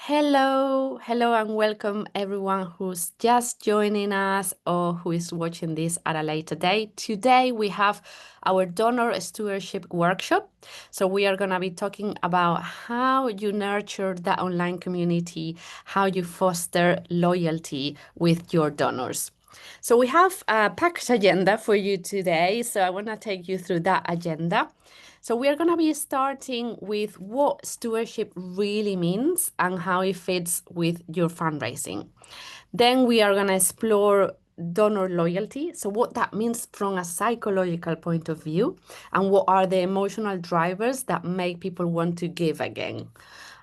Hello, and welcome everyone who's just joining us or who is watching this at a later date. Today we have our donor stewardship workshop. So we are going to be talking about how you nurture the online community, how you foster loyalty with your donors. So we have a packed agenda for you today. So I want to take you through that agenda. So we are going to be starting with what stewardship really means and how it fits with your fundraising. Then we are going to explore donor loyalty. So what that means from a psychological point of view and what are the emotional drivers that make people want to give again.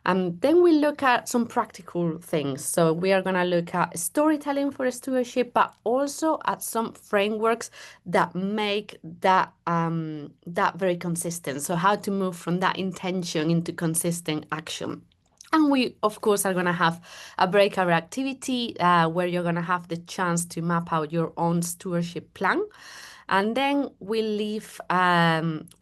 Then we look at some practical things. So we are going to look at storytelling for stewardship, but also at some frameworks that make that very consistent. So how to move from that intention into consistent action. And we, of course, are going to have a breakout activity where you're going to have the chance to map out your own stewardship plan. And then we'll leave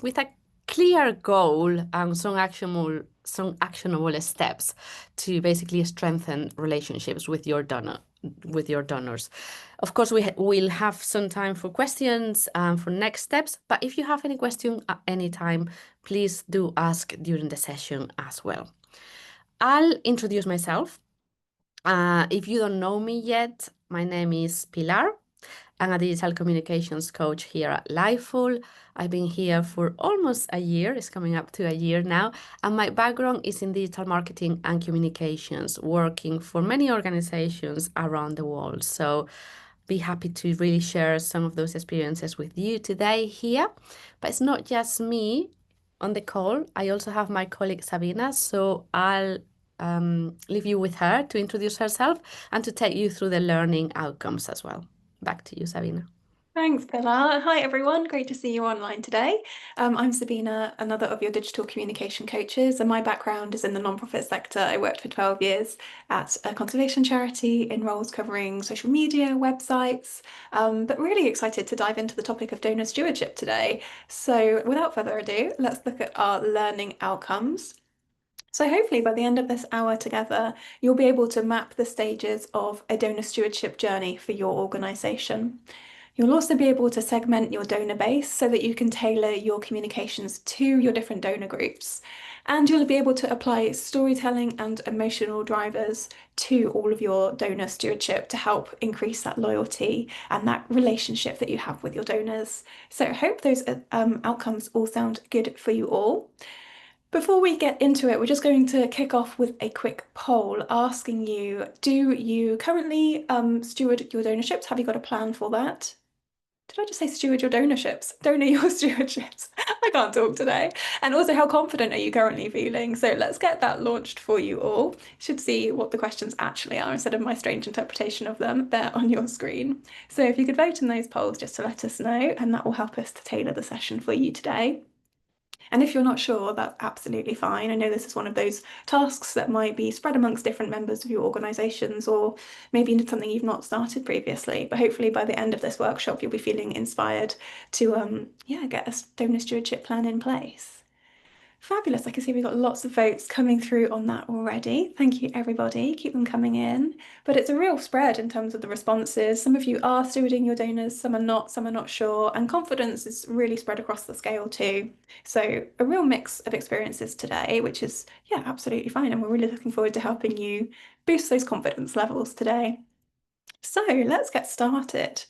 with a clear goal and some actionable steps to basically strengthen relationships with your donors. Of course, we'll have some time for questions for next steps. But if you have any question at any time, please do ask during the session as well. I'll introduce myself. If you don't know me yet, my name is Pilar. I'm a digital communications coach here at Lifeful. I've been here for almost a year. It's coming up to a year now. And my background is in digital marketing and communications, working for many organizations around the world. So be happy to really share some of those experiences with you today here. But it's not just me on the call. I also have my colleague Sabina. So I'll leave you with her to introduce herself and to take you through the learning outcomes as well. Back to you, Sabina. Thanks, Pilar. Hi, everyone. Great to see you online today. I'm Sabina, another of your digital communication coaches, and my background is in the nonprofit sector. I worked for 12 years at a conservation charity in roles covering social media, websites, but really excited to dive into the topic of donor stewardship today. So without further ado, let's look at our learning outcomes. So hopefully by the end of this hour together, you'll be able to map the stages of a donor stewardship journey for your organisation. You'll also be able to segment your donor base so that you can tailor your communications to your different donor groups. And you'll be able to apply storytelling and emotional drivers to all of your donor stewardship to help increase that loyalty and that relationship that you have with your donors. So I hope those outcomes all sound good for you all. Before we get into it, we're just going to kick off with a quick poll asking you, do you currently steward your donorships? Have you got a plan for that? Did I just say steward your donorships? Donor your stewardships. I can't talk today. And also, how confident are you currently feeling? So let's get that launched for you all. You should see what the questions actually are instead of my strange interpretation of them there on your screen. So if you could vote in those polls just to let us know, and that will help us to tailor the session for you today. And if you're not sure, that's absolutely fine. I know this is one of those tasks that might be spread amongst different members of your organisations, or maybe something you've not started previously. But hopefully by the end of this workshop, you'll be feeling inspired to get a donor stewardship plan in place. Fabulous. I can see we've got lots of votes coming through on that already. Thank you, everybody. Keep them coming in. But it's a real spread in terms of the responses. Some of you are stewarding your donors, some are not sure. And confidence is really spread across the scale too. So a real mix of experiences today, which is, yeah, absolutely fine. And we're really looking forward to helping you boost those confidence levels today. So let's get started.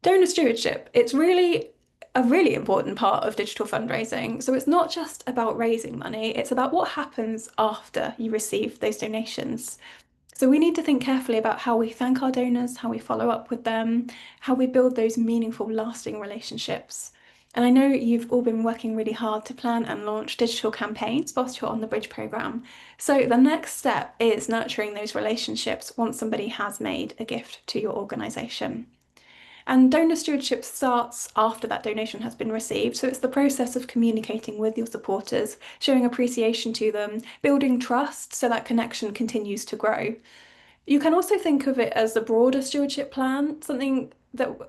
Donor stewardship, it's really a really important part of digital fundraising. So it's not just about raising money, it's about what happens after you receive those donations. So we need to think carefully about how we thank our donors, how we follow up with them, how we build those meaningful, lasting relationships. And I know you've all been working really hard to plan and launch digital campaigns whilst you're on the Bridge programme. So the next step is nurturing those relationships once somebody has made a gift to your organisation. And donor stewardship starts after that donation has been received. So it's the process of communicating with your supporters, showing appreciation to them, building trust so that connection continues to grow. You can also think of it as a broader stewardship plan, something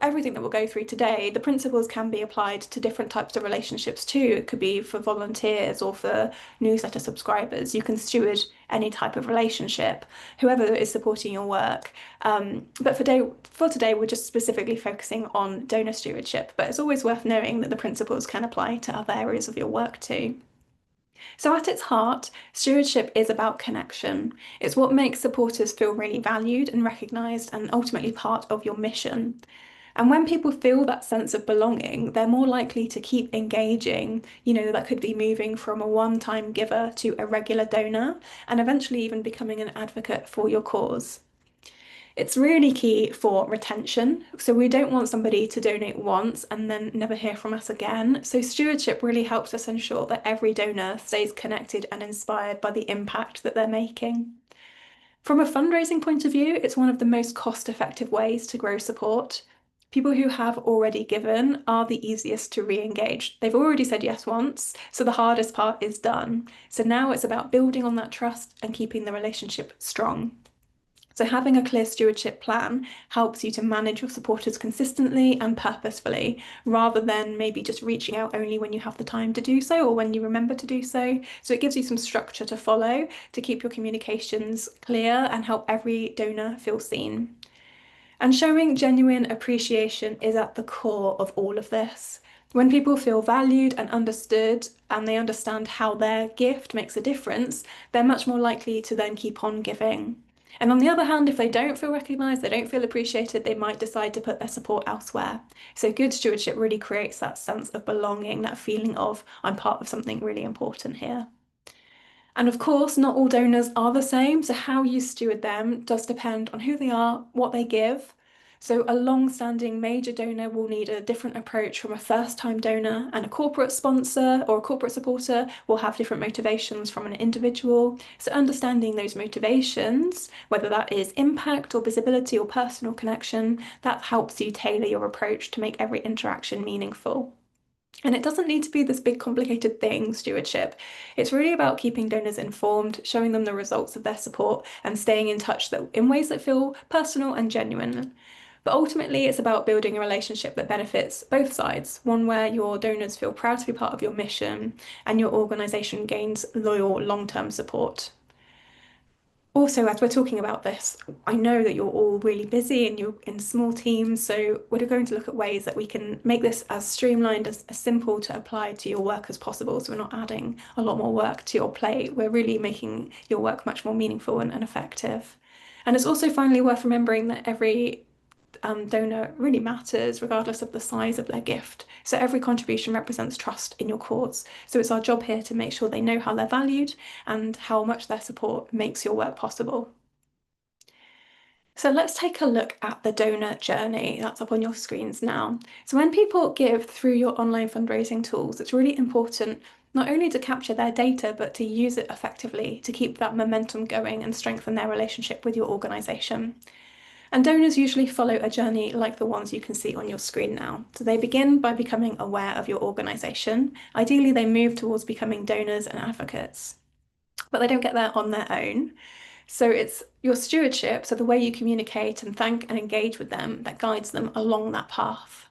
everything that we'll go through today, the principles can be applied to different types of relationships too. It could be for volunteers or for newsletter subscribers. You can steward any type of relationship, whoever is supporting your work. But for today, we're just specifically focusing on donor stewardship. But it's always worth knowing that the principles can apply to other areas of your work too. So, at its heart, stewardship is about connection. It's what makes supporters feel really valued and recognised and ultimately part of your mission. And when people feel that sense of belonging, they're more likely to keep engaging. That could be moving from a one-time giver to a regular donor and eventually even becoming an advocate for your cause. It's really key for retention. So we don't want somebody to donate once and then never hear from us again. So stewardship really helps us ensure that every donor stays connected and inspired by the impact that they're making. From a fundraising point of view, it's one of the most cost-effective ways to grow support. People who have already given are the easiest to re-engage. They've already said yes once, so the hardest part is done. So now it's about building on that trust and keeping the relationship strong. So having a clear stewardship plan helps you to manage your supporters consistently and purposefully, rather than maybe just reaching out only when you have the time to do so or when you remember to do so. So it gives you some structure to follow to keep your communications clear and help every donor feel seen. And showing genuine appreciation is at the core of all of this. When people feel valued and understood and they understand how their gift makes a difference, they're much more likely to then keep on giving. And on the other hand, if they don't feel recognised, they don't feel appreciated, they might decide to put their support elsewhere. So good stewardship really creates that sense of belonging, that feeling of I'm part of something really important here. And of course, not all donors are the same, so how you steward them does depend on who they are, what they give. So a long-standing major donor will need a different approach from a first-time donor, and a corporate sponsor or a corporate supporter will have different motivations from an individual. So understanding those motivations, whether that is impact or visibility or personal connection, that helps you tailor your approach to make every interaction meaningful. And it doesn't need to be this big complicated thing, stewardship. It's really about keeping donors informed, showing them the results of their support, and staying in touch in ways that feel personal and genuine. But ultimately, it's about building a relationship that benefits both sides, one where your donors feel proud to be part of your mission and your organisation gains loyal long-term support. Also, as we're talking about this, I know that you're all really busy and you're in small teams, so we're going to look at ways that we can make this as streamlined, as simple to apply to your work as possible. So we're not adding a lot more work to your plate. We're really making your work much more meaningful and effective. And it's also finally worth remembering that every donor really matters, regardless of the size of their gift. So every contribution represents trust in your cause. So it's our job here to make sure they know how they're valued and how much their support makes your work possible. So let's take a look at the donor journey. That's up on your screens now. So when people give through your online fundraising tools, it's really important not only to capture their data, but to use it effectively to keep that momentum going and strengthen their relationship with your organisation. And donors usually follow a journey like the ones you can see on your screen now. So they begin by becoming aware of your organisation. Ideally, they move towards becoming donors and advocates, but they don't get there on their own. So it's your stewardship, so the way you communicate and thank and engage with them, that guides them along that path.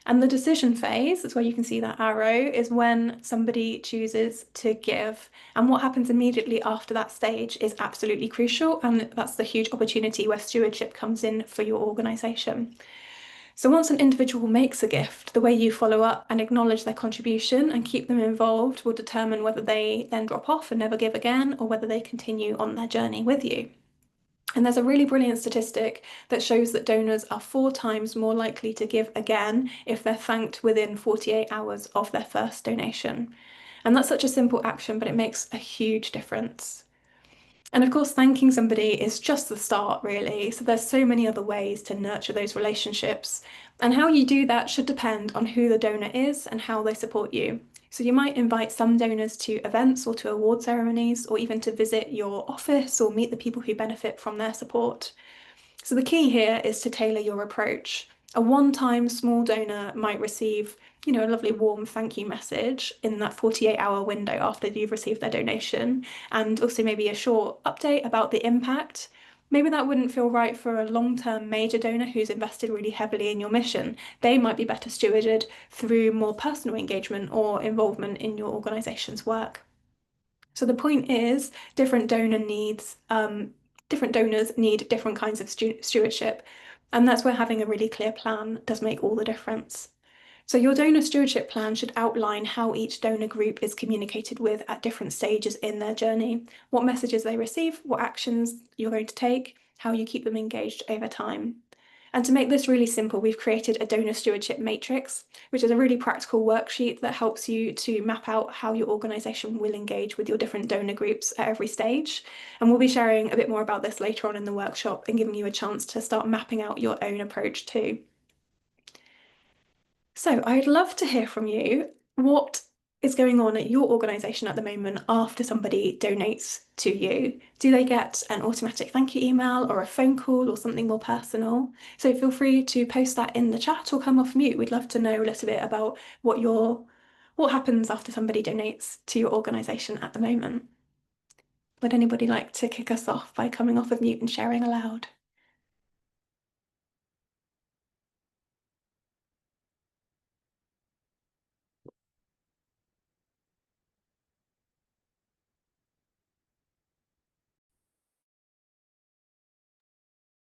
And the decision phase is where you can see that arrow, is when somebody chooses to give. And what happens immediately after that stage is absolutely crucial. And that's the huge opportunity where stewardship comes in for your organisation. So once an individual makes a gift, the way you follow up and acknowledge their contribution and keep them involved will determine whether they then drop off and never give again, or whether they continue on their journey with you. And there's a really brilliant statistic that shows that donors are 4 times more likely to give again if they're thanked within 48 hours of their first donation. And that's such a simple action, but it makes a huge difference. And of course, thanking somebody is just the start, really. So there's so many other ways to nurture those relationships. And how you do that should depend on who the donor is and how they support you. So you might invite some donors to events or to award ceremonies, or even to visit your office or meet the people who benefit from their support. So the key here is to tailor your approach. A one-time small donor might receive, a lovely warm thank you message in that 48-hour window after you've received their donation, and also maybe a short update about the impact. Maybe that wouldn't feel right for a long-term major donor who's invested really heavily in your mission. They might be better stewarded through more personal engagement or involvement in your organisation's work. So the point is, different donors need different kinds of stewardship, and that's where having a really clear plan does make all the difference. So your donor stewardship plan should outline how each donor group is communicated with at different stages in their journey, what messages they receive, what actions you're going to take, how you keep them engaged over time. And to make this really simple, we've created a donor stewardship matrix, which is a really practical worksheet that helps you to map out how your organisation will engage with your different donor groups at every stage. And we'll be sharing a bit more about this later on in the workshop and giving you a chance to start mapping out your own approach too. So I'd love to hear from you. What is going on at your organisation at the moment after somebody donates to you? Do they get an automatic thank you email or a phone call or something more personal? So feel free to post that in the chat or come off mute. We'd love to know a little bit about what happens after somebody donates to your organisation at the moment. Would anybody like to kick us off by coming off of mute and sharing aloud?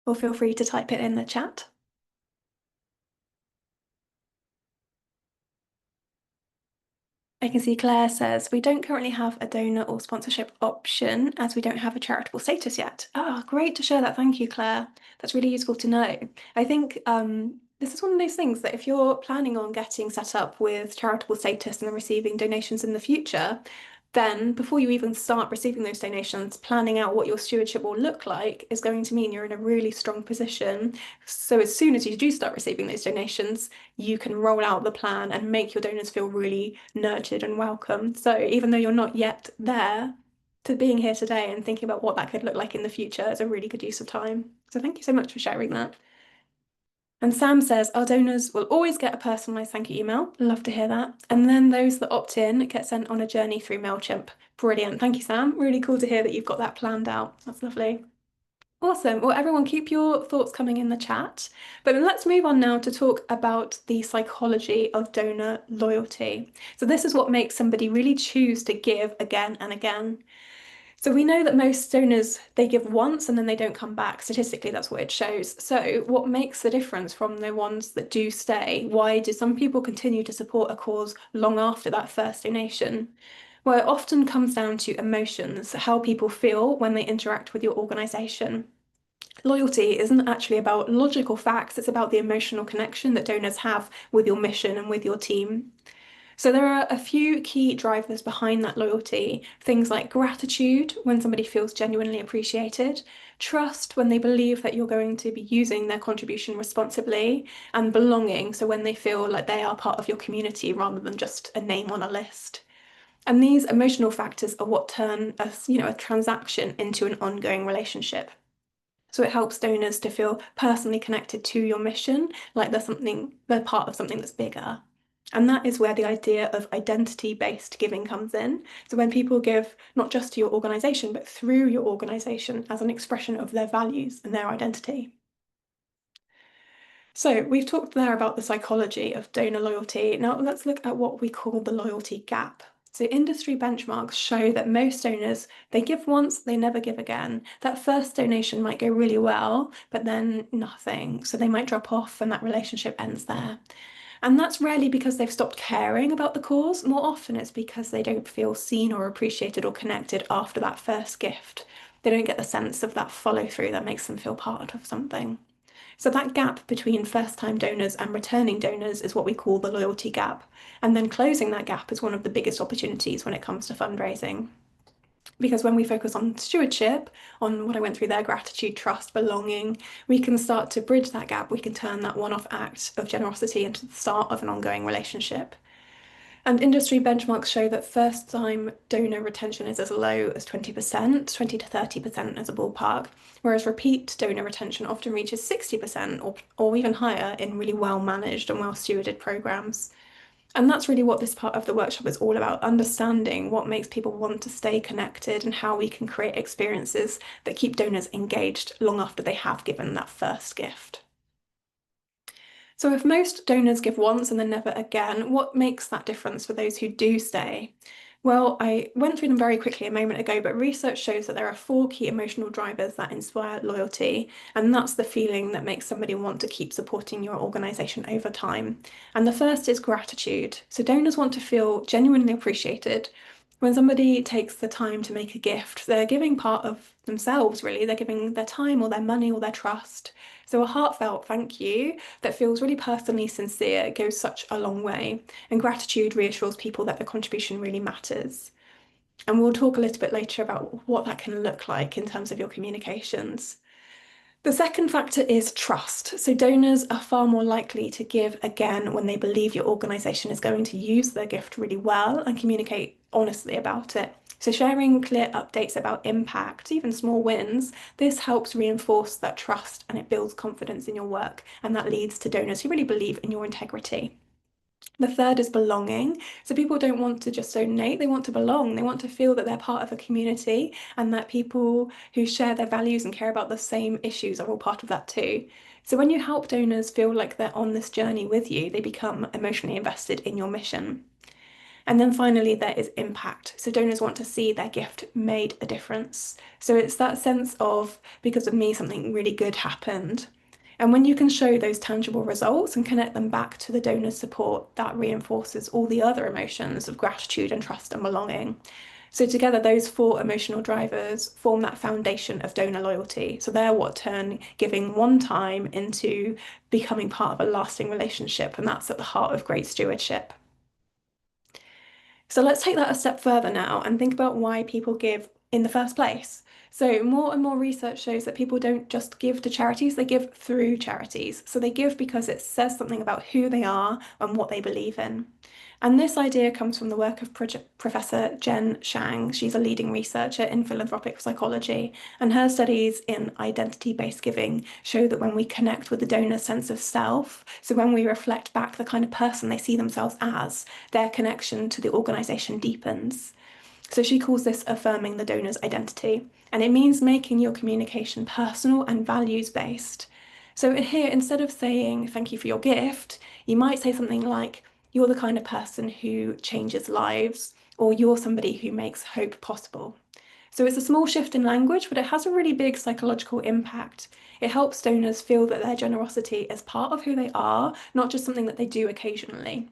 Or feel free to type it in the chat. I can see Claire says, we don't currently have a donor or sponsorship option as we don't have a charitable status yet. Ah, great to share that. Thank you, Claire. That's really useful to know. I think this is one of those things that if you're planning on getting set up with charitable status and receiving donations in the future, then before you even start receiving those donations, planning out what your stewardship will look like is going to mean you're in a really strong position. So as soon as you do start receiving those donations, you can roll out the plan and make your donors feel really nurtured and welcome. So even though you're not yet there, to being here today and thinking about what that could look like in the future is a really good use of time. So thank you so much for sharing that. And Sam says, our donors will always get a personalised thank you email. Love to hear that. And then those that opt in get sent on a journey through MailChimp. Brilliant. Thank you, Sam. Really cool to hear that you've got that planned out. That's lovely. Awesome. Well, everyone, keep your thoughts coming in the chat. But let's move on now to talk about the psychology of donor loyalty. So, this is what makes somebody really choose to give again and again. So we know that most donors, they give once and then they don't come back. Statistically, that's what it shows. So what makes the difference from the ones that do stay? Why do some people continue to support a cause long after that first donation? Well, it often comes down to emotions, how people feel when they interact with your organisation. Loyalty isn't actually about logical facts, it's about the emotional connection that donors have with your mission and with your team. So there are a few key drivers behind that loyalty. Things like gratitude, when somebody feels genuinely appreciated, trust, when they believe that you're going to be using their contribution responsibly, and belonging, so when they feel like they are part of your community rather than just a name on a list. And these emotional factors are what turn a transaction into an ongoing relationship. So it helps donors to feel personally connected to your mission, like they're part of something that's bigger. And that is where the idea of identity-based giving comes in. So when people give not just to your organisation, but through your organisation as an expression of their values and their identity. So we've talked there about the psychology of donor loyalty. Now let's look at what we call the loyalty gap. So industry benchmarks show that most donors, they give once, they never give again. That first donation might go really well, but then nothing. So they might drop off and that relationship ends there. And that's rarely because they've stopped caring about the cause. More often it's because they don't feel seen or appreciated or connected after that first gift. They don't get the sense of that follow through that makes them feel part of something. So that gap between first-time donors and returning donors is what we call the loyalty gap. And then closing that gap is one of the biggest opportunities when it comes to fundraising. Because when we focus on stewardship, on what I went through there, gratitude, trust, belonging, we can start to bridge that gap. We can turn that one-off act of generosity into the start of an ongoing relationship. And industry benchmarks show that first-time donor retention is as low as 20%, 20 to 30% as a ballpark, whereas repeat donor retention often reaches 60% or even higher in really well-managed and well-stewarded programs. And that's really what this part of the workshop is all about, understanding what makes people want to stay connected and how we can create experiences that keep donors engaged long after they have given that first gift. So if most donors give once and then never again, what makes that difference for those who do stay? Well, I went through them very quickly a moment ago, but research shows that there are 4 key emotional drivers that inspire loyalty, and that's the feeling that makes somebody want to keep supporting your organisation over time. And the first is gratitude. So donors want to feel genuinely appreciated. When somebody takes the time to make a gift, they're giving part of themselves, really. They're giving their time or their money or their trust. So a heartfelt thank you that feels really personally sincere goes such a long way. And gratitude reassures people that the contribution really matters. And we'll talk a little bit later about what that can look like in terms of your communications. The second factor is trust. So donors are far more likely to give again when they believe your organisation is going to use their gift really well and communicate honestly about it. So sharing clear updates about impact, even small wins, this helps reinforce that trust and it builds confidence in your work, and that leads to donors who really believe in your integrity. The third is belonging. So people don't want to just donate, they want to belong. They want to feel that they're part of a community and that people who share their values and care about the same issues are all part of that too. So when you help donors feel like they're on this journey with you, they become emotionally invested in your mission. And then finally, there is impact. So donors want to see their gift made a difference. So it's that sense of, because of me, something really good happened. And when you can show those tangible results and connect them back to the donor's support, that reinforces all the other emotions of gratitude and trust and belonging. So together, those 4 emotional drivers form that foundation of donor loyalty. So they're what turn giving one time into becoming part of a lasting relationship. And that's at the heart of great stewardship. So let's take that a step further now and think about why people give in the first place. So, more and more research shows that people don't just give to charities, they give through charities. So, they give because it says something about who they are and what they believe in. And this idea comes from the work of Professor Jen Shang. She's a leading researcher in philanthropic psychology, and her studies in identity-based giving show that when we connect with the donor's sense of self, so when we reflect back the kind of person they see themselves as, their connection to the organisation deepens. So she calls this affirming the donor's identity, and it means making your communication personal and values-based. So here, instead of saying thank you for your gift, you might say something like, you're the kind of person who changes lives, or you're somebody who makes hope possible. So it's a small shift in language, but it has a really big psychological impact. It helps donors feel that their generosity is part of who they are, not just something that they do occasionally.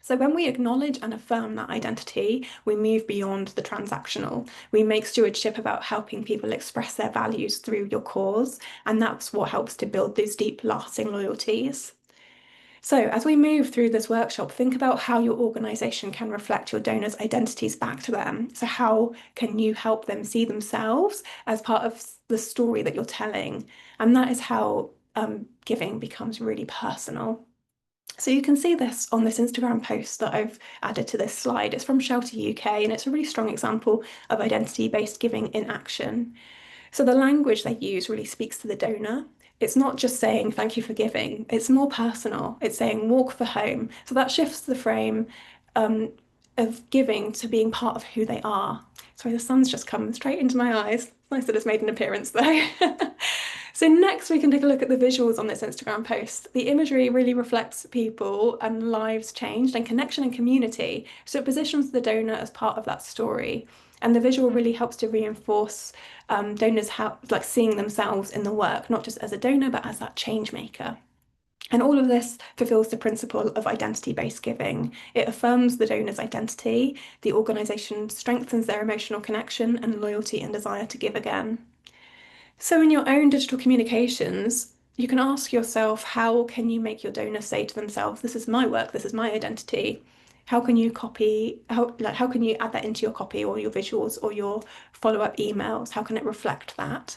So when we acknowledge and affirm that identity, we move beyond the transactional. We make stewardship about helping people express their values through your cause, and that's what helps to build those deep, lasting loyalties. So, as we move through this workshop, think about how your organisation can reflect your donors' identities back to them. So, how can you help them see themselves as part of the story that you're telling? And that is how giving becomes really personal. So you can see this on this Instagram post that I've added to this slide. It's from Shelter UK, and it's a really strong example of identity-based giving in action. So the language they use really speaks to the donor. It's not just saying thank you for giving, it's more personal. It's saying walk for home. So that shifts the frame um, of giving to being part of who they are. Sorry, the sun's just come straight into my eyes. Nice that it's made an appearance though. So next we can take a look at the visuals on this Instagram post. The imagery really reflects people and lives changed and connection and community. So it positions the donor as part of that story. And the visual really helps to reinforce donors like seeing themselves in the work, not just as a donor, but as that change maker. And all of this fulfills the principle of identity-based giving. It affirms the donor's identity, the organisation strengthens their emotional connection and loyalty and desire to give again. So in your own digital communications, you can ask yourself, how can you make your donor say to themselves, this is my work, this is my identity? How can you how can you add that into your copy or your visuals or your follow-up emails? How can it reflect that?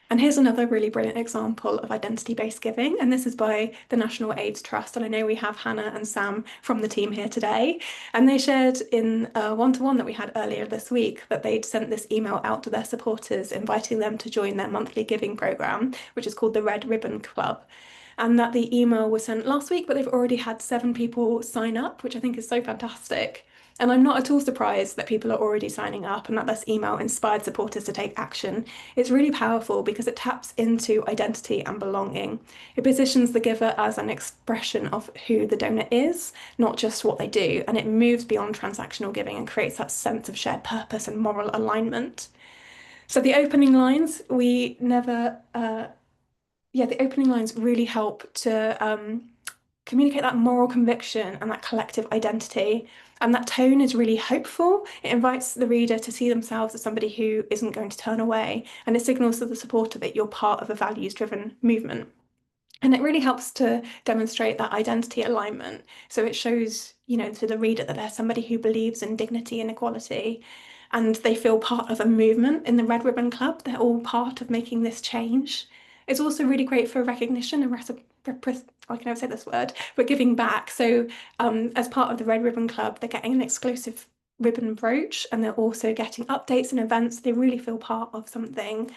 And here's another really brilliant example of identity-based giving, and this is by the National AIDS Trust. And I know we have Hannah and Sam from the team here today, and they shared in a one-to-one that we had earlier this week that they'd sent this email out to their supporters, inviting them to join their monthly giving programme, which is called the Red Ribbon Club. and that the email was sent last week, but they've already had 7 people sign up, which I think is so fantastic. And I'm not at all surprised that people are already signing up and that this email inspired supporters to take action. It's really powerful because it taps into identity and belonging. It positions the giver as an expression of who the donor is, not just what they do, and it moves beyond transactional giving and creates that sense of shared purpose and moral alignment. So the opening lines, the opening lines really help to communicate that moral conviction and that collective identity. And that tone is really hopeful. It invites the reader to see themselves as somebody who isn't going to turn away, and it signals to the supporter that you're part of a values-driven movement. And it really helps to demonstrate that identity alignment. So it shows, to the reader that they're somebody who believes in dignity and equality, and they feel part of a movement in the Red Ribbon Club. They're all part of making this change. It's also really great for recognition and I can never say this word, but giving back. So, as part of the Red Ribbon Club, they're getting an exclusive ribbon brooch, and they're also getting updates and events. They really feel part of something,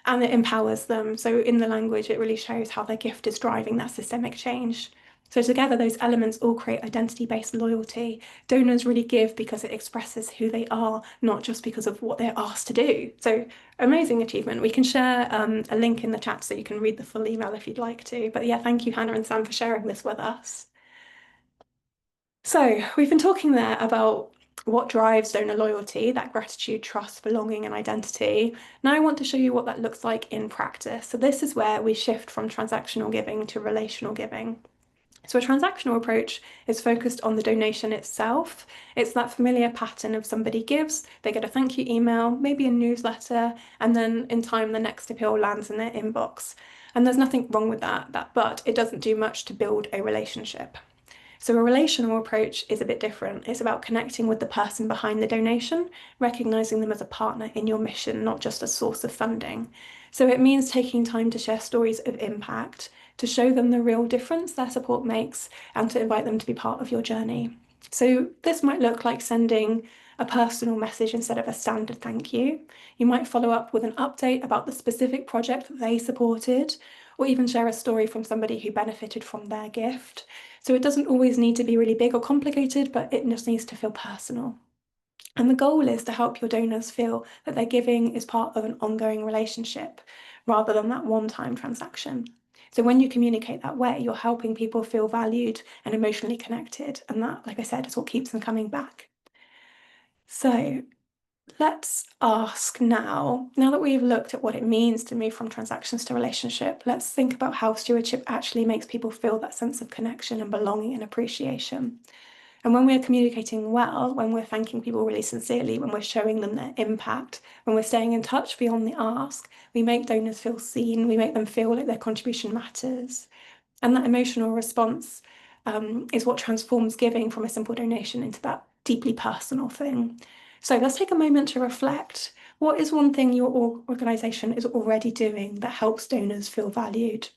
and it empowers them. So in the language, it really shows how their gift is driving that systemic change. So together, those elements all create identity-based loyalty. Donors really give because it expresses who they are, not just because of what they're asked to do. So amazing achievement. We can share a link in the chat so you can read the full email if you'd like to. But yeah, thank you, Hannah and Sam, for sharing this with us. So we've been talking there about what drives donor loyalty, that gratitude, trust, belonging, and identity. Now I want to show you what that looks like in practice. So this is where we shift from transactional giving to relational giving. So a transactional approach is focused on the donation itself. It's that familiar pattern of somebody gives, they get a thank you email, maybe a newsletter, and then in time the next appeal lands in their inbox. And there's nothing wrong with that, but it doesn't do much to build a relationship. So a relational approach is a bit different. It's about connecting with the person behind the donation, recognizing them as a partner in your mission, not just a source of funding. So it means taking time to share stories of impact, to show them the real difference their support makes, and to invite them to be part of your journey. So this might look like sending a personal message instead of a standard thank you. You might follow up with an update about the specific project that they supported, or even share a story from somebody who benefited from their gift. So it doesn't always need to be really big or complicated, but it just needs to feel personal. And the goal is to help your donors feel that their giving is part of an ongoing relationship rather than that one-time transaction. So when you communicate that way, you're helping people feel valued and emotionally connected. And that, like I said, is what keeps them coming back. So let's ask now that we've looked at what it means to move from transactions to relationship, let's think about how stewardship actually makes people feel that sense of connection and belonging and appreciation. And when we're communicating well, when we're thanking people really sincerely, when we're showing them their impact, when we're staying in touch beyond the ask, we make donors feel seen, we make them feel like their contribution matters. And that emotional response is what transforms giving from a simple donation into that deeply personal thing. So let's take a moment to reflect. What is one thing your organisation is already doing that helps donors feel valued?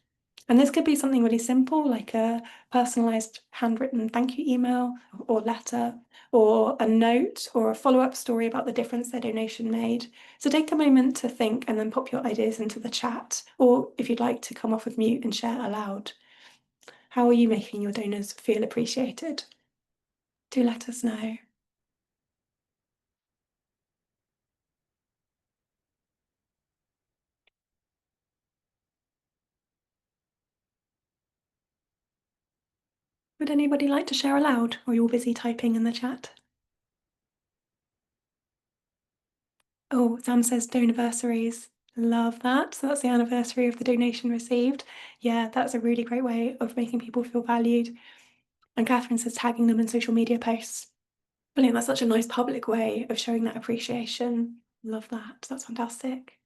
And this could be something really simple, like a personalised handwritten thank you email or letter, or a note or a follow-up story about the difference their donation made. So take a moment to think and then pop your ideas into the chat, or if you'd like to come off of mute and share aloud. How are you making your donors feel appreciated? Do let us know. Would anybody like to share aloud, or are you all busy typing in the chat? Oh, Sam says donaversaries. Love that. So that's the anniversary of the donation received. Yeah, that's a really great way of making people feel valued. And Catherine says tagging them in social media posts. Brilliant. That's such a nice public way of showing that appreciation. Love that. That's fantastic.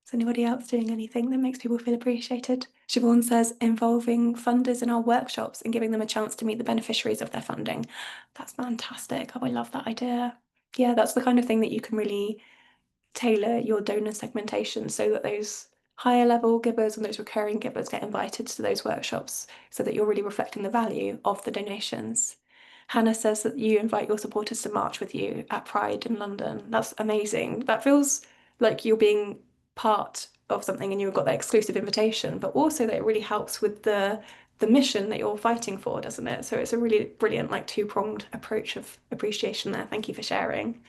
Is anybody else doing anything that makes people feel appreciated? Siobhan says involving funders in our workshops and giving them a chance to meet the beneficiaries of their funding. That's fantastic. Oh, I love that idea. Yeah, that's the kind of thing that you can really tailor your donor segmentation so that those higher level givers and those recurring givers get invited to those workshops so that you're really reflecting the value of the donations. Hannah says that you invite your supporters to march with you at Pride in London. That's amazing. That feels like you're being part of something and you've got that exclusive invitation, but also that it really helps with the mission that you're fighting for, doesn't it? So it's a really brilliant, like two-pronged approach of appreciation there. Thank you for sharing.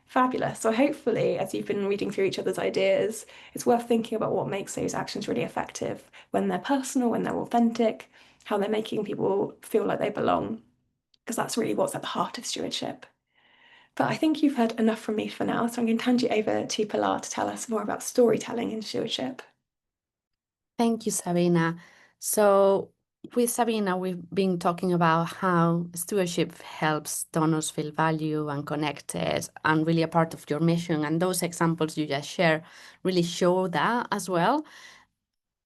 Fabulous. So hopefully, as you've been reading through each other's ideas, it's worth thinking about what makes those actions really effective when they're personal, when they're authentic, how they're making people feel like they belong, because that's really what's at the heart of stewardship. But I think you've heard enough from me for now, so I'm going to hand you over to Pilar to tell us more about storytelling in stewardship. Thank you, Sabina. So, with Sabina, we've been talking about how stewardship helps donors feel valued and connected and really a part of your mission. And those examples you just shared really show that as well.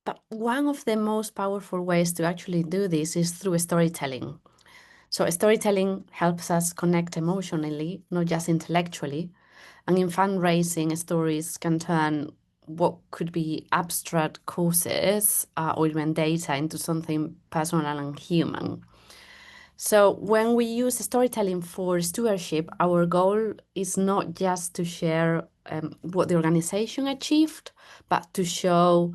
But one of the most powerful ways to actually do this is through storytelling. So, storytelling helps us connect emotionally, not just intellectually. And in fundraising, stories can turn what could be abstract causes or even data into something personal and human. So when we use storytelling for stewardship, our goal is not just to share what the organization achieved, but to show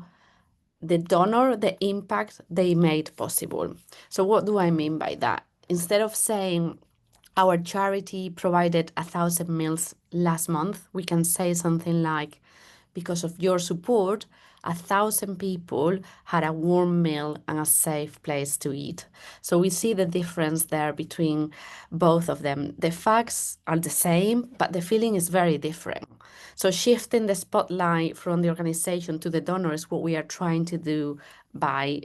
the donor the impact they made possible. So what do I mean by that? Instead of saying our charity provided 1,000 meals last month, we can say something like, because of your support, 1,000 people had a warm meal and a safe place to eat. So we see the difference there between both of them. The facts are the same, but the feeling is very different. So shifting the spotlight from the organization to the donor is what we are trying to do by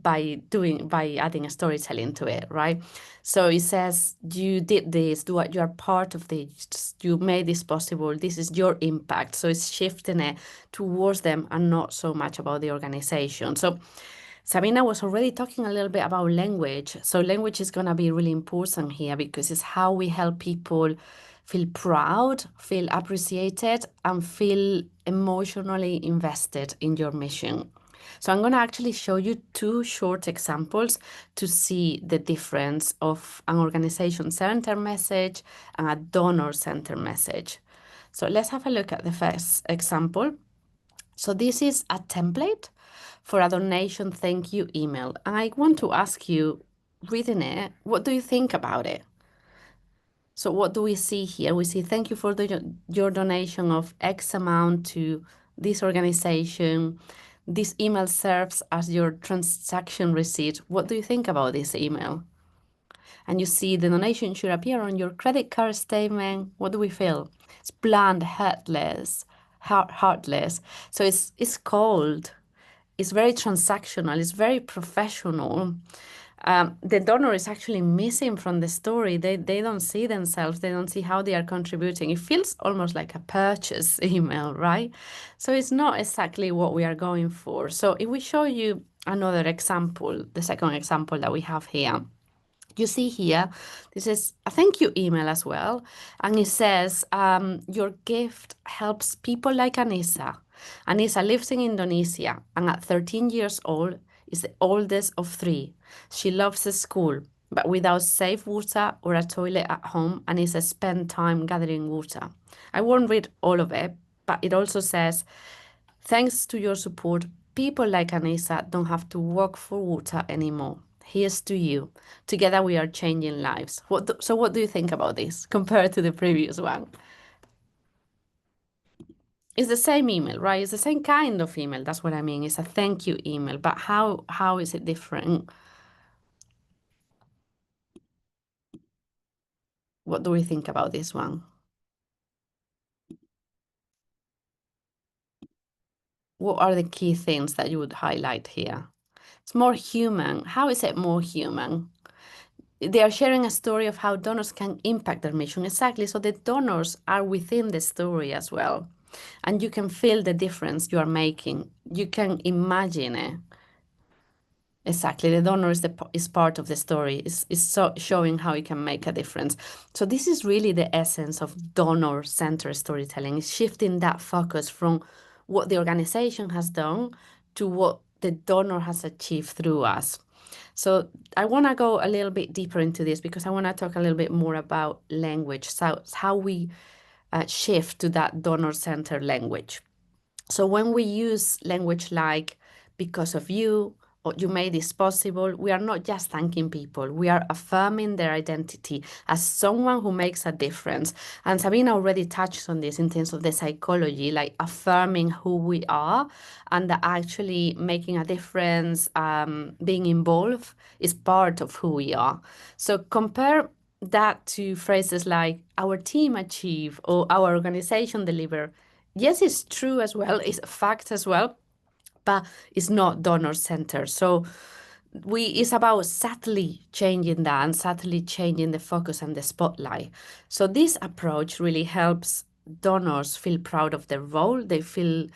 adding a storytelling to it, right? So it says you did this, you are part of this, you made this possible, this is your impact. So it's shifting it towards them and not so much about the organization. So Sabina was already talking a little bit about language. So language is going to be really important here because it's how we help people feel proud, feel appreciated, and feel emotionally invested in your mission. So I'm going to actually show you two short examples to see the difference of an organization-centered message and a donor-centered message. So let's have a look at the first example. So this is a template for a donation thank you email. And I want to ask you, reading it, what do you think about it? So what do we see here? We see thank you for your donation of X amount to this organization. This email serves as your transaction receipt. What do you think about this email? And you see the donation should appear on your credit card statement. What do we feel? It's bland, heartless. So it's cold. It's very transactional. It's very professional. The donor is actually missing from the story. They don't see themselves. They don't see how they are contributing. It feels almost like a purchase email, right? So it's not exactly what we are going for. So if we show you another example, the second example that we have here, you see here, this is a thank you email as well. And it says, your gift helps people like Anissa. Anissa lives in Indonesia and at 13 years old is the oldest of three. She loves the school, but without safe water or a toilet at home, Anissa spent time gathering water. I won't read all of it, but it also says, thanks to your support, people like Anissa don't have to work for water anymore. Here's to you. Together we are changing lives. So what do you think about this compared to the previous one? It's the same email, right? It's the same kind of email. That's what I mean. It's a thank you email, but how is it different? What do we think about this one? What are the key things that you would highlight here? It's more human. How is it more human? They are sharing a story of how donors can impact their mission. Exactly. So the donors are within the story as well. And you can feel the difference you are making. You can imagine it. Exactly. The donor is part of the story, is showing how it can make a difference. So this is really the essence of donor-centered storytelling, is shifting that focus from what the organization has done to what the donor has achieved through us. So I want to go a little bit deeper into this because I want to talk a little bit more about language, so how we shift to that donor-centered language. So when we use language like because of you or you made this possible, we are not just thanking people, we are affirming their identity as someone who makes a difference. And Sabina already touched on this in terms of the psychology, like affirming who we are and that actually making a difference, being involved is part of who we are. So compare that to phrases like our team achieve or our organization deliver. Yes, it's true as well, it's a fact as well, but it's not donor centered. So it's about subtly changing that and subtly changing the focus and the spotlight. So this approach really helps donors feel proud of their role. They feel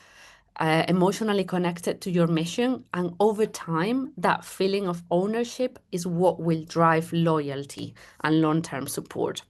emotionally connected to your mission, and over time that feeling of ownership is what will drive loyalty and long-term support.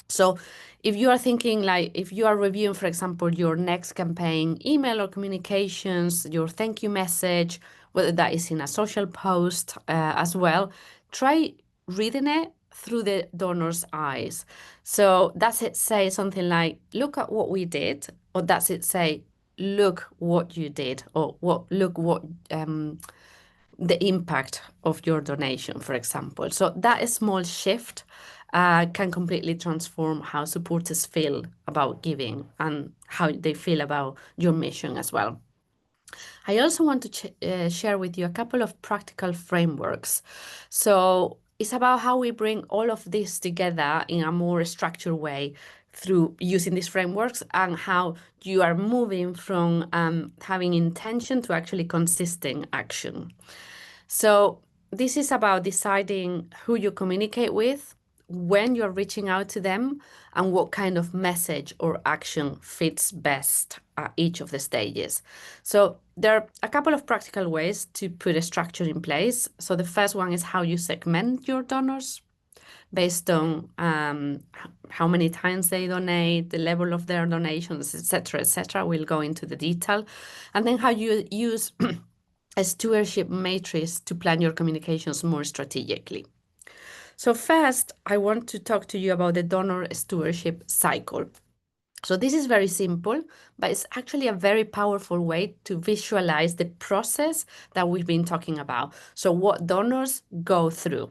So if you are thinking like if you are reviewing, for example, your next campaign email or communications, your thank you message, whether that is in a social post as well, try reading it through the donor's eyes. So does it say something like, look at what we did? Or does it say, look what you did? Or look what the impact of your donation, for example. So that small shift can completely transform how supporters feel about giving and how they feel about your mission as well. I also want to share with you a couple of practical frameworks. So it's about how we bring all of this together in a more structured way through using these frameworks and how you are moving from having intention to actually consistent action. So this is about deciding who you communicate with, when you're reaching out to them, and what kind of message or action fits best at each of the stages. So there are a couple of practical ways to put a structure in place. So the first one is how you segment your donors based on how many times they donate, the level of their donations, etc., etc. We'll go into the detail. And then how you use a stewardship matrix to plan your communications more strategically. So first, I want to talk to you about the donor stewardship cycle. So this is very simple, but it's actually a very powerful way to visualize the process that we've been talking about. So what donors go through.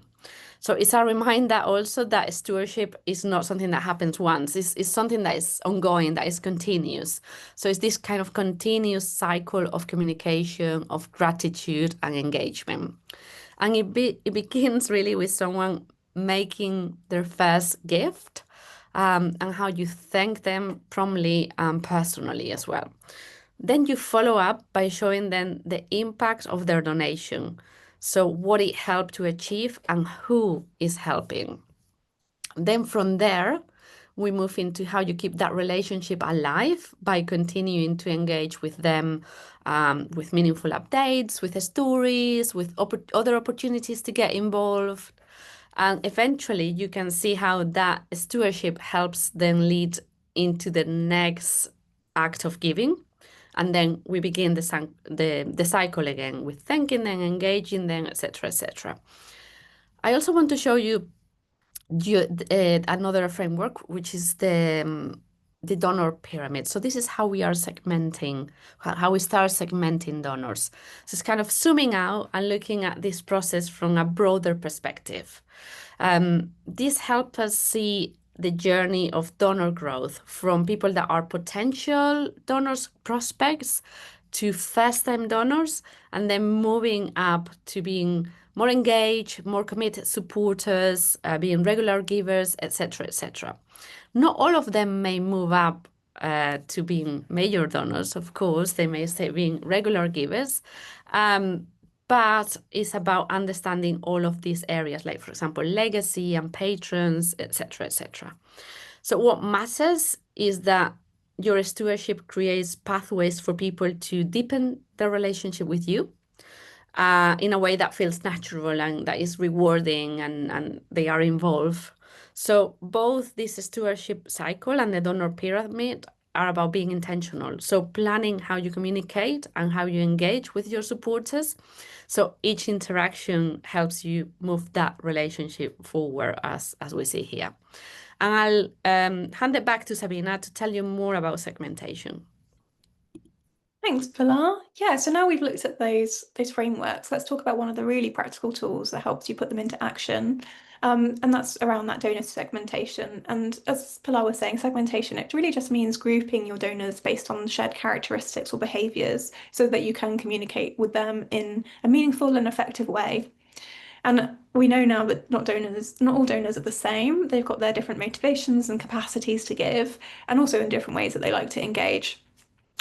So it's a reminder also that stewardship is not something that happens once. It's something that is ongoing, that is continuous. So it's this kind of continuous cycle of communication, of gratitude and engagement. And it begins really with someone making their first gift and how you thank them promptly and personally as well. Then you follow up by showing them the impact of their donation. So, what it helped to achieve and who is helping. Then from there, we move into how you keep that relationship alive by continuing to engage with them with meaningful updates, with stories, with other opportunities to get involved. And eventually, you can see how that stewardship helps then lead into the next act of giving. And then we begin the cycle again with thanking them, engaging them, etc., etc. I also want to show you another framework, which is the donor pyramid. So this is how we are segmenting, how we start segmenting donors. So it's kind of zooming out and looking at this process from a broader perspective. This helps us see the journey of donor growth from people that are potential donors, prospects, to first-time donors, and then moving up to being more engaged, more committed supporters, being regular givers, etc., etc. Not all of them may move up to being major donors, of course. They may stay being regular givers. But it's about understanding all of these areas, like, for example, legacy and patrons, etc., etc. So what matters is that your stewardship creates pathways for people to deepen their relationship with you in a way that feels natural and that is rewarding and they are involved. So both this stewardship cycle and the donor pyramid are about being intentional. So planning how you communicate and how you engage with your supporters. So each interaction helps you move that relationship forward as we see here. And I'll hand it back to Sabina to tell you more about segmentation. Thanks, Pilar. Yeah, so now we've looked at those frameworks. Let's talk about one of the really practical tools that helps you put them into action. And that's around that donor segmentation. And as Pilar was saying, segmentation, it really just means grouping your donors based on shared characteristics or behaviors so that you can communicate with them in a meaningful and effective way. And we know now that not all donors are the same. They've got their different motivations and capacities to give, and also in different ways that they like to engage.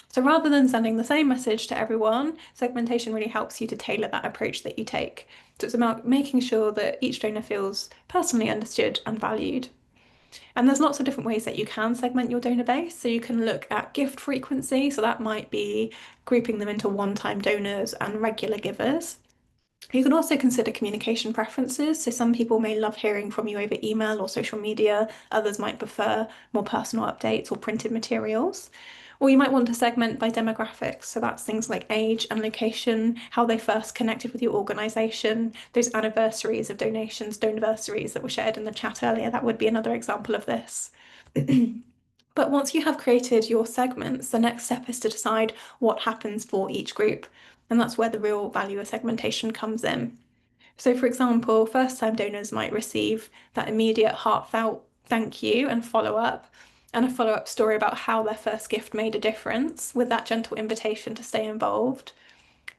So rather than sending the same message to everyone, segmentation really helps you to tailor that approach that you take. So it's about making sure that each donor feels personally understood and valued. And there's lots of different ways that you can segment your donor base. So you can look at gift frequency. So that might be grouping them into one-time donors and regular givers. You can also consider communication preferences. So some people may love hearing from you over email or social media. Others might prefer more personal updates or printed materials. Or you might want to segment by demographics. So that's things like age and location, how they first connected with your organisation, those anniversaries of donations, donorversaries that were shared in the chat earlier. That would be another example of this. But once you have created your segments, the next step is to decide what happens for each group. And that's where the real value of segmentation comes in. So, for example, first time donors might receive that immediate heartfelt thank you and follow up, and a follow up story about how their first gift made a difference with that gentle invitation to stay involved.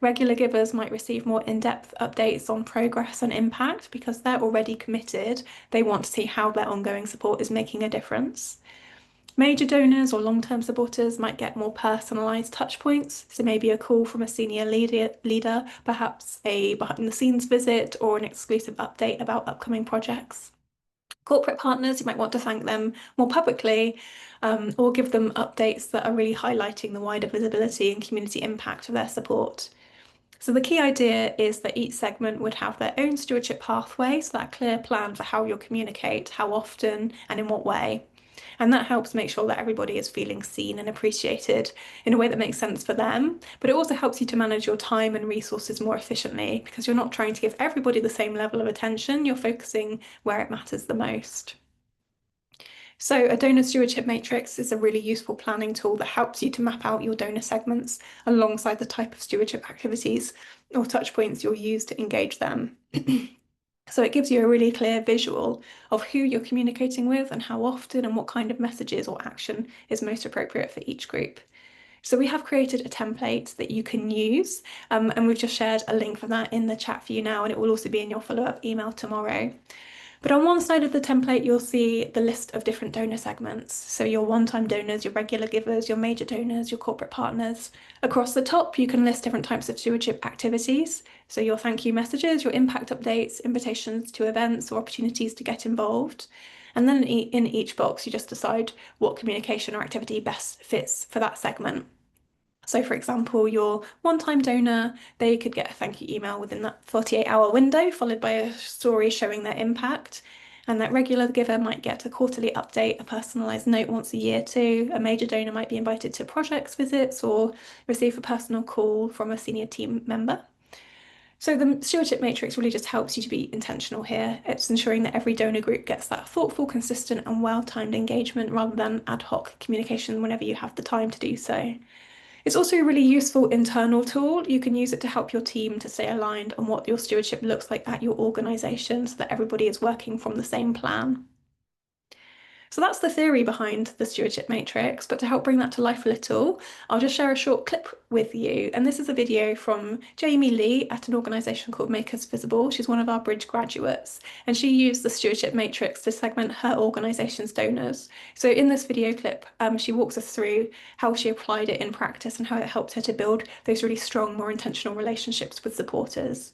Regular givers might receive more in depth updates on progress and impact because they're already committed. They want to see how their ongoing support is making a difference. Major donors or long-term supporters might get more personalised touch points, so maybe a call from a senior leader, perhaps a behind-the-scenes visit or an exclusive update about upcoming projects. Corporate partners, you might want to thank them more publicly, or give them updates that are really highlighting the wider visibility and community impact of their support. So the key idea is that each segment would have their own stewardship pathway, so that clear plan for how you'll communicate, how often, and in what way. And that helps make sure that everybody is feeling seen and appreciated in a way that makes sense for them. But it also helps you to manage your time and resources more efficiently because you're not trying to give everybody the same level of attention, you're focusing where it matters the most. So, a donor stewardship matrix is a really useful planning tool that helps you to map out your donor segments alongside the type of stewardship activities or touch points you'll use to engage them. So it gives you a really clear visual of who you're communicating with and how often and what kind of messages or action is most appropriate for each group. So we have created a template that you can use, and we've just shared a link for that in the chat for you now, and it will also be in your follow-up email tomorrow. But on one side of the template, you'll see the list of different donor segments. So your one-time donors, your regular givers, your major donors, your corporate partners. Across the top, you can list different types of stewardship activities. So your thank you messages, your impact updates, invitations to events or opportunities to get involved. And then in each box, you just decide what communication or activity best fits for that segment. So, for example, your one-time donor, they could get a thank you email within that 48-hour window, followed by a story showing their impact. And that regular giver might get a quarterly update, a personalised note once a year too. A major donor might be invited to projects visits or receive a personal call from a senior team member. So the stewardship matrix really just helps you to be intentional here. It's ensuring that every donor group gets that thoughtful, consistent, and well-timed engagement rather than ad hoc communication whenever you have the time to do so. It's also a really useful internal tool. You can use it to help your team to stay aligned on what your stewardship looks like at your organisation so that everybody is working from the same plan. So that's the theory behind the stewardship matrix, but to help bring that to life a little, I'll just share a short clip with you. And this is a video from Jamie Lee at an organisation called Make Us Visible. She's one of our Bridge graduates, and she used the stewardship matrix to segment her organisation's donors. So in this video clip, she walks us through how she applied it in practice and how it helped her to build those really strong, more intentional relationships with supporters.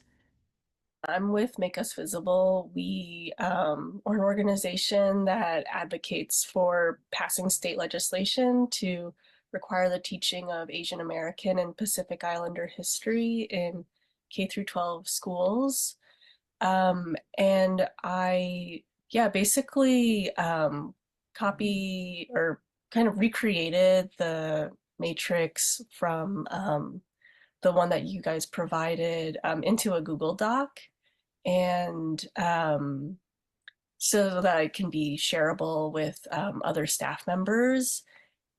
I'm with Make Us Visible. We are an organization that advocates for passing state legislation to require the teaching of Asian American and Pacific Islander history in K through 12 schools. And I, yeah, basically copy or kind of recreated the matrix from the one that you guys provided into a Google Doc, and so that it can be shareable with other staff members.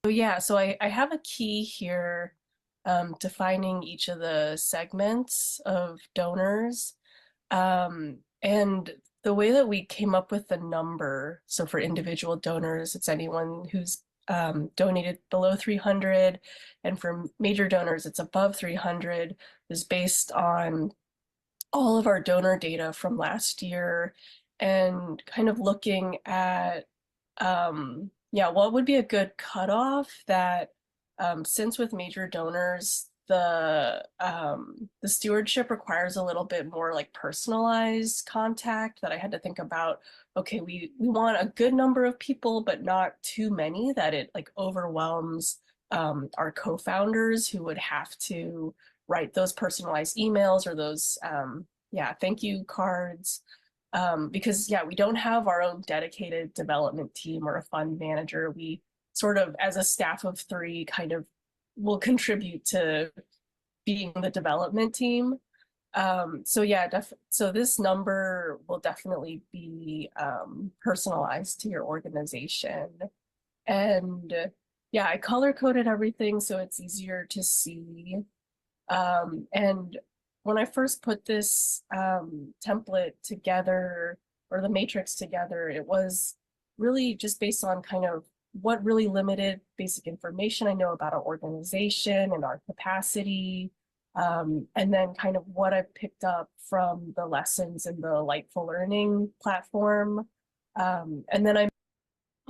So yeah, so I have a key here defining each of the segments of donors. And the way that we came up with the number, so for individual donors, it's anyone who's donated below 300, and for major donors, it's above 300, is based on all of our donor data from last year and kind of looking at, yeah, what would be a good cutoff that, since with major donors, the stewardship requires a little bit more like personalized contact, that I had to think about, okay, we want a good number of people, but not too many that it like overwhelms our co-founders who would have to write those personalized emails or those yeah, thank you cards. Because yeah, we don't have our own dedicated development team or a fund manager. We sort of, as a staff of 3, kind of will contribute to being the development team. So yeah, so this number will definitely be personalized to your organization. And yeah, I color coded everything so it's easier to see. And when I first put this template together, or the matrix together, it was really just based on kind of what really limited basic information I know about our organization and our capacity, and then kind of what I picked up from the lessons in the Lightful Learning platform. And then I'll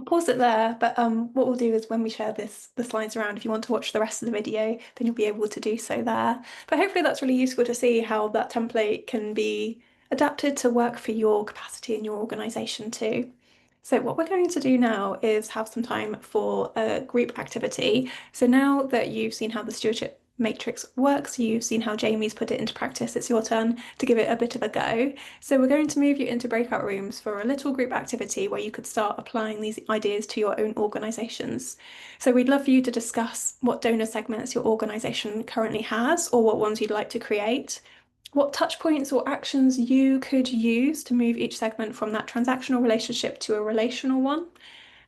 pause it there, but what we'll do is when we share the slides around, if you want to watch the rest of the video, then you'll be able to do so there. But hopefully that's really useful to see how that template can be adapted to work for your capacity in your organisation too. So what we're going to do now is have some time for a group activity. So now that you've seen how the stewardship matrix works, you've seen how Jamie's put it into practice, it's your turn to give it a bit of a go. So we're going to move you into breakout rooms for a little group activity where you could start applying these ideas to your own organisations. So we'd love for you to discuss what donor segments your organisation currently has, or what ones you'd like to create, what touch points or actions you could use to move each segment from that transactional relationship to a relational one.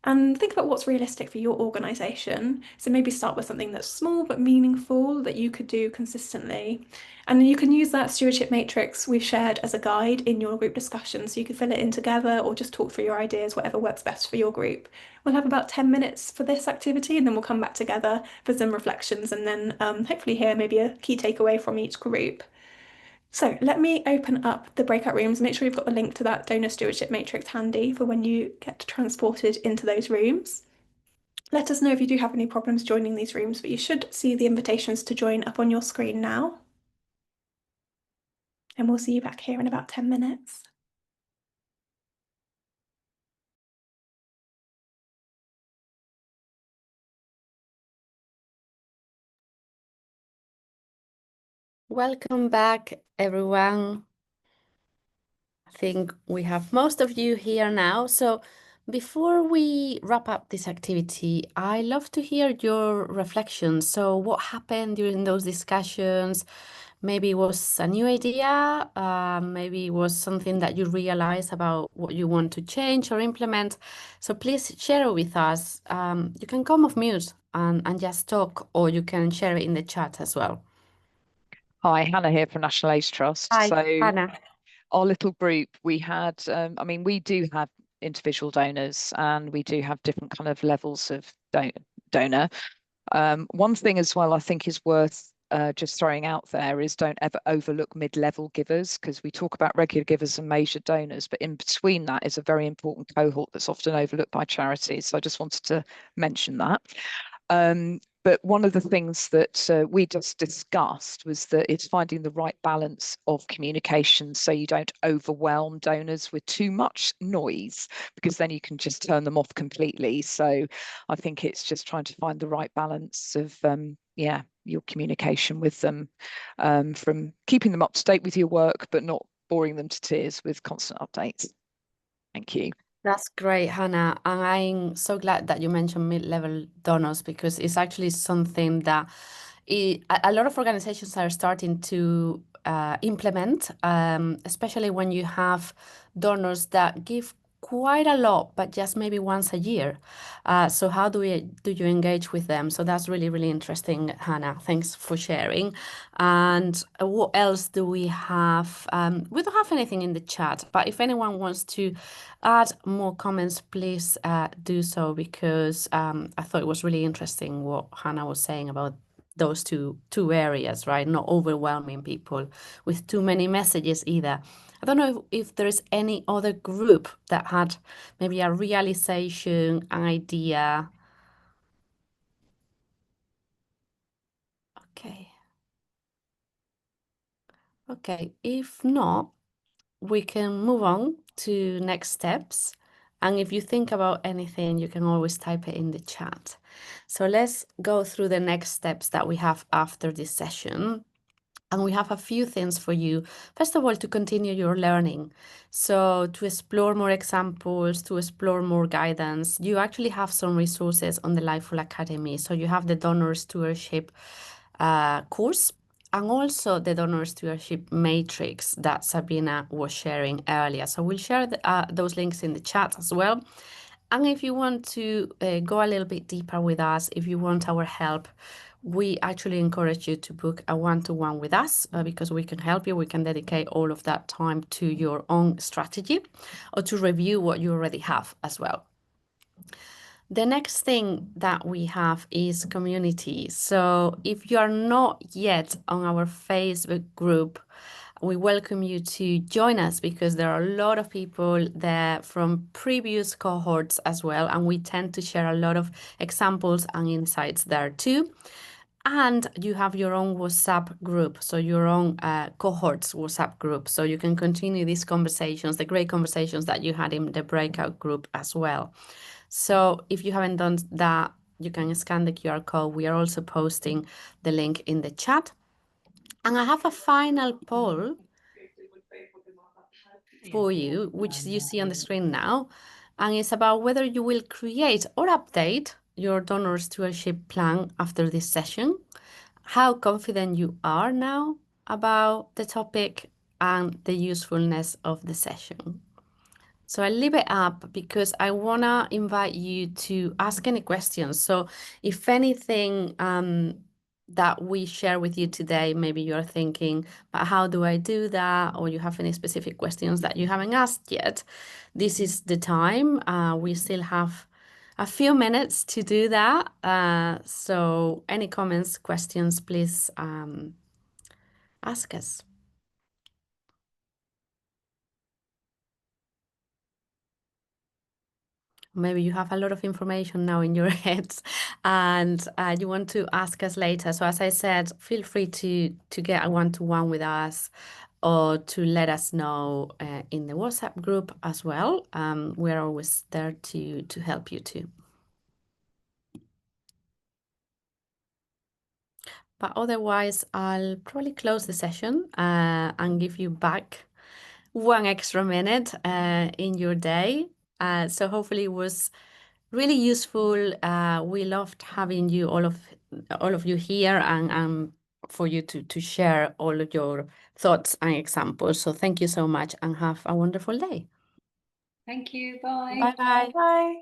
And think about what's realistic for your organisation. So maybe start with something that's small but meaningful that you could do consistently. And then you can use that stewardship matrix we've shared as a guide in your group discussion. So you can fill it in together or just talk through your ideas, whatever works best for your group. We'll have about 10 minutes for this activity, and then we'll come back together for some reflections, and then hopefully hear maybe a key takeaway from each group. So let me open up the breakout rooms. Make sure you've got the link to that donor stewardship matrix handy for when you get transported into those rooms. Let us know if you do have any problems joining these rooms, but you should see the invitations to join up on your screen now. And we'll see you back here in about 10 minutes. Welcome back, everyone. I think we have most of you here now. So before we wrap up this activity, I love to hear your reflections. So what happened during those discussions? Maybe it was a new idea, maybe it was something that you realized about what you want to change or implement. So please share it with us. You can come off mute and just talk, or you can share it in the chat as well. Hi, Hannah here from National AIDS Trust. Hi, So Hannah. our little group, we had, I mean, we do have individual donors and we do have different kind of levels of donor. One thing as well I think is worth just throwing out there is don't ever overlook mid-level givers, because we talk about regular givers and major donors, but in between that is a very important cohort that's often overlooked by charities. So I just wanted to mention that. But one of the things that we just discussed was that it's finding the right balance of communication so you don't overwhelm donors with too much noise, because then you can just turn them off completely. So I think it's just trying to find the right balance of yeah, your communication with them, from keeping them up to date with your work, but not boring them to tears with constant updates. Thank you. That's great, Hannah. And I'm so glad that you mentioned mid-level donors, because it's actually something that a lot of organizations are starting to implement, especially when you have donors that give quite a lot, but just maybe once a year. So how do you engage with them? So that's really, really interesting, Hannah. Thanks for sharing. And what else do we have? We don't have anything in the chat, but if anyone wants to add more comments, please do so, because I thought it was really interesting what Hannah was saying about those two areas, right? Not overwhelming people with too many messages either. I don't know if there is any other group that had maybe a realization idea. Okay. Okay, if not, we can move on to next steps. And if you think about anything, you can always type it in the chat. So let's go through the next steps that we have after this session. And we have a few things for you. First of all, to continue your learning. So to explore more examples, to explore more guidance, you actually have some resources on the Lifeful Academy. So you have the Donor Stewardship course, and also the Donor Stewardship Matrix that Sabina was sharing earlier. So we'll share those links in the chat as well. And if you want to go a little bit deeper with us, if you want our help, we actually encourage you to book a one-to-one with us, because we can help you. We can dedicate all of that time to your own strategy or to review what you already have as well. The next thing that we have is community. So if you are not yet on our Facebook group, we welcome you to join us, because there are a lot of people there from previous cohorts as well, and we tend to share a lot of examples and insights there too. And you have your own WhatsApp group, so your own cohorts WhatsApp group, so you can continue these conversations, the great conversations that you had in the breakout group as well. So if you haven't done that, you can scan the QR code. We are also posting the link in the chat. And I have a final poll for you, which you see on the screen now. And it's about whether you will create or update your donor stewardship plan after this session, how confident you are now about the topic, and the usefulness of the session. So I leave it up because I want to invite you to ask any questions. So if anything that we share with you today, maybe you're thinking, but how do I do that? Or you have any specific questions that you haven't asked yet, this is the time. We still have a few minutes to do that. So any comments, questions, please ask us. Maybe you have a lot of information now in your heads, and you want to ask us later. So as I said, feel free to get a one-to-one with us, or to let us know in the WhatsApp group as well. We're always there to help you too. But otherwise, I'll probably close the session and give you back one extra minute in your day. So hopefully it was really useful. We loved having you, all of you here, and for you to share all of your thoughts and examples. So thank you so much, and have a wonderful day. Thank you. Bye. Bye bye. Bye.